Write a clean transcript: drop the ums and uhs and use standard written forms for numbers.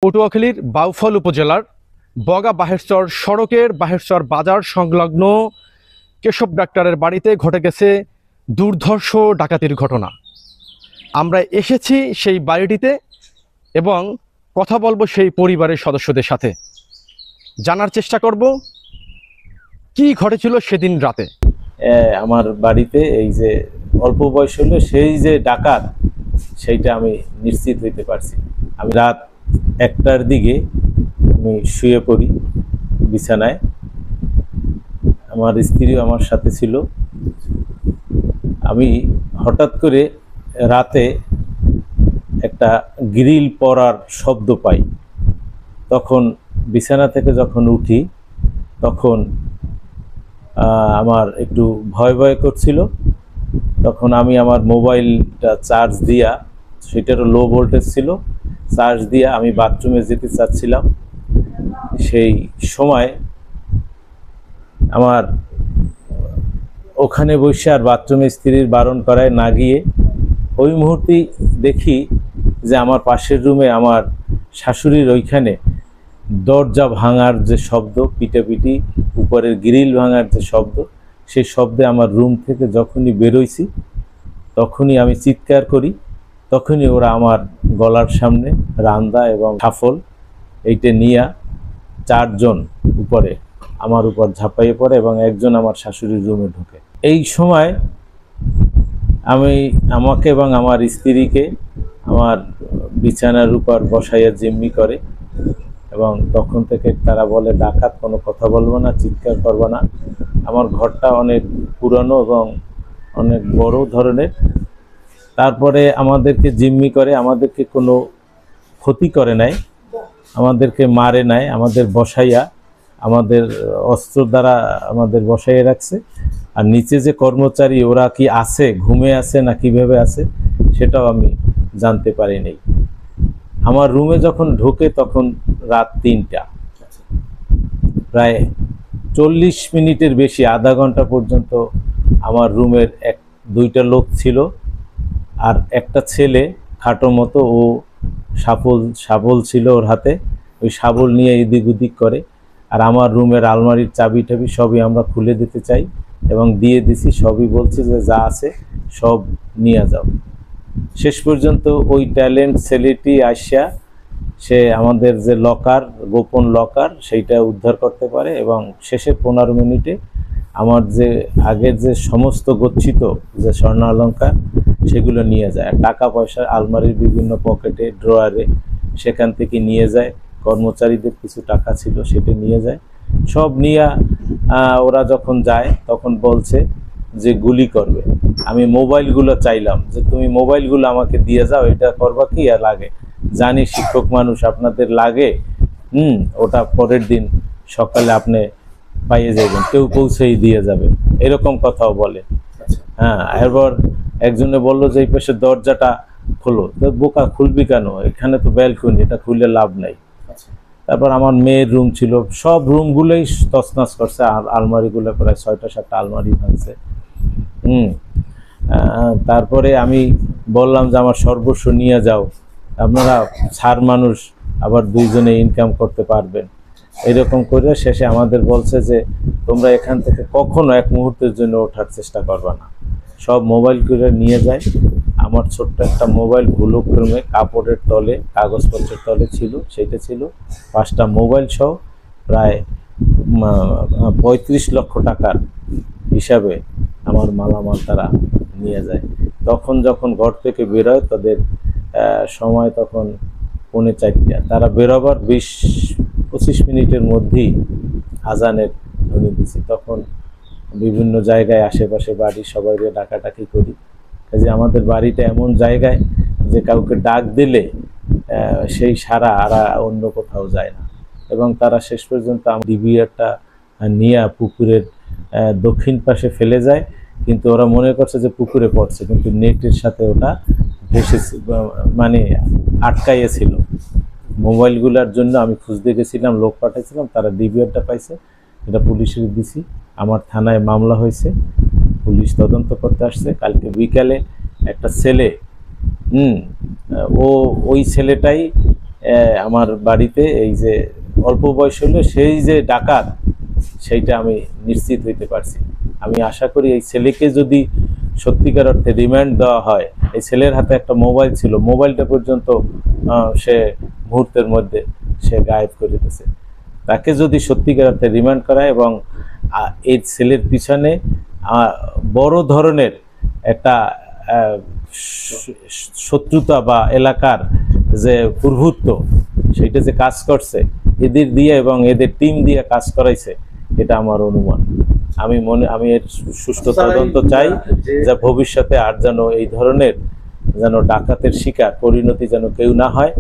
পটুয়াখালীর বাউফল উপজেলার বগা বাহেরচর সড়কের বাহেরচর বাজার সংলগ্ন কেশব ডাক্তারের বাড়িতে ঘটে গেছে দুর্ধর্ষ ডাকাতির ঘটনা। আমরা এসেছি সেই বাড়িটিতে এবং কথা বলবো সেই পরিবারের সদস্যদের সাথে, জানার চেষ্টা করব কি ঘটেছিল সেদিন রাতে। আমার বাড়িতে এই যে অল্প বয়স হলো সেই যে ডাকাত, সেইটা আমি নিশ্চিত হইতে পারছি। আমি রাত 1টার দিকে আমি শুয়ে পড়ি বিছানায়, আমার স্ত্রীও আমার সাথে ছিল। আমি হঠাৎ করে রাতে একটা গ্রিল পড়ার শব্দ পাই। তখন বিছানা থেকে যখন উঠি তখন আমার একটু ভয় ভয় করছিল। তখন আমি আমার মোবাইলটা চার্জ দিয়া, সেটারও লো ভোল্টেজ ছিল, চার্জ দিয়া আমি বাথরুমে যেতে চাচ্ছিলাম। সেই সময় আমার ওখানে বসে আর বাথরুমে স্ত্রীর বারণ করায় না গিয়ে ওই মুহূর্তেই দেখি যে আমার পাশের রুমে আমার শাশুড়ির ওইখানে দরজা ভাঙার যে শব্দ, পিটাপিটি, উপরের গ্রিল ভাঙার যে শব্দ, সেই শব্দে আমার রুম থেকে যখনই বেরোইছি তখনই আমি চিৎকার করি। তখনই ওরা আমার গলার সামনে রান্দা এবং সাফল এইটা নিয়ে 4 জন উপরে আমার উপর ঝাঁপাইয়ে পড়ে এবং একজন আমার শাশুড়ির রুমে ঢুকে। এই সময় আমাকে এবং আমার স্ত্রীকে আমার বিছানার উপর বসাইয়া জিম্মি করে এবং তখন থেকে তারা বলে, ডাকাত, কোনো কথা বলবো না, চিৎকার করবো না। আমার ঘরটা অনেক পুরানো এবং অনেক বড় ধরনের। তারপরে আমাদেরকে জিম্মি করে, আমাদেরকে কোনো ক্ষতি করে নাই, আমাদেরকে মারে নাই, আমাদের বসাইয়া, আমাদের অস্ত্র দ্বারা আমাদের বসাইয়া রাখছে। আর নিচে যে কর্মচারী ওরা কি আছে, ঘুমে আছে না কিভাবে আছে, সেটাও আমি জানতে পারিনি। আমার রুমে যখন ঢোকে তখন রাত 3টা, প্রায় 40 মিনিটের বেশি, আধা ঘন্টা পর্যন্ত আমার রুমের 2টা লোক ছিল আর একটা ছেলে খাটো মতো, ও শাবল ছিল ওর হাতে, ওই শাবল নিয়ে এদিক ওদিক করে। আর আমার রুমের আলমারির চাবি টাবি সবই আমরা খুলে দিতে চাই এবং দিয়ে দিছি, সবই বলছি যে যা আছে সব নিয়ে যাও। শেষ পর্যন্ত ওই ট্যালেন্ট ছেলেটি আসিয়া সে আমাদের যে লকার, গোপন লকার, সেইটা উদ্ধার করতে পারে এবং শেষের 15 মিনিটে আমার যে আগের যে সমস্ত গচ্ছিত যে স্বর্ণ অলংকার সেগুলো নিয়ে যায়। টাকা পয়সা আলমারির বিভিন্ন পকেটে, ড্রয়ারে, সেখান থেকে নিয়ে যায়। কর্মচারীদের কিছু টাকা ছিল সেটা নিয়ে যায়। সব নিয়ে ওরা যখন যায় তখন বলছে যে গুলি করবে। আমি মোবাইলগুলো চাইলাম যে তুমি মোবাইলগুলো আমাকে দিয়ে যাও, এটা করবা কি আর লাগে, জানি শিক্ষক মানুষ আপনাদের লাগে, ওটা পরের দিন সকালে আপনি পাইয়ে যাবেন, কেউ পৌঁছেই দিয়ে যাবে, এরকম কথাও বলে। হ্যাঁ, এরপর একজনে বললো যে এই পাশে দরজাটা খোলো। তো বোকা, খুলবি কেন, এখানে তো ব্যালকনি, এটা খুললে লাভ নাই। তারপর আমার মেয়ের রুম ছিল, সব রুমগুলোই তছনছ করছে, আর আলমারিগুলো প্রায় 6টা 7টা আলমারি ভাঙছে। তারপরে আমি বললাম যে আমার সর্বস্ব নিয়ে যাও, আপনারা ছাড় মানুষ, আবার 2 জনে ইনকাম করতে পারবেন। এরকম করে শেষে আমাদের বলছে যে তোমরা এখান থেকে কখনো এক মুহূর্তের জন্য ওঠার চেষ্টা করবা না। সব মোবাইলগুলো নিয়ে যায়। আমার ছোট্ট একটা মোবাইল ভুলক্রমে কাপড়ের তলে, কাগজপত্রের তলে ছিল, সেইটা ছিল। 5টা মোবাইল সহ প্রায় 35 লক্ষ টাকার হিসাবে আমার মালামাল তারা নিয়ে যায়। তখন যখন ঘর থেকে বেরোয় তাদের সময় তখন 3:45। তারা বেরোবার 20-25 মিনিটের মধ্যেই আজানের ধ্বনি দিছি। তখন বিভিন্ন জায়গায় আশেপাশে বাড়ি সবাই ডাকাডাকি করি। কাজে আমাদের বাড়িটা এমন জায়গায় যে কাউকে ডাক দিলে সেই সারা আর অন্য কোথাও যায় না। এবং তারা শেষ পর্যন্ত ডিবিআরটা নিয়ে পুকুরের দক্ষিণ পাশে ফেলে যায়, কিন্তু ওরা মনে করছে যে পুকুরে পড়ছে, কিন্তু নেটের সাথে ওটা ভেসে, মানে আটকাইয়েছিল। মোবাইলগুলোর জন্য আমি খুঁজতে গেছিলাম, লোক পাঠাইছিলাম, তারা ডিবিআরটা পাইছে, এটা পুলিশের দিছি। আমার থানায় মামলা হয়েছে, পুলিশ তদন্ত করতে আসছে। কালকে বিকালে একটা ছেলে, ওই ছেলেটাই আমার বাড়িতে এই যে অল্প বয়স হলো সেই যে ডাকাত, সেইটা আমি নিশ্চিত হইতে পারছি। আমি আশা করি এই ছেলেকে যদি সত্যিকার অর্থে রিমান্ড দেওয়া হয়, এই ছেলের হাতে একটা মোবাইল ছিল, মোবাইলটা পর্যন্ত সে মুহূর্তের মধ্যে সে গায়েব করে দিয়েছে। তাকে যদি সত্যিকার অর্থে রিমান্ড করা হয় এবং এই ছেলের পিছনে বড় ধরনের একটা শত্রুতা বা এলাকার যে প্রভুত্ব, সেইটা যে কাজ করছে এদের দিয়ে এবং এদের টিম দিয়ে কাজ করাইছে, এটা আমার অনুমান। আমি এর সুষ্ঠু তদন্ত চাই, যে ভবিষ্যতে আর যেন এই ধরনের যেন ডাকাতের শিকার পরিণতি যেন কেউ না হয়।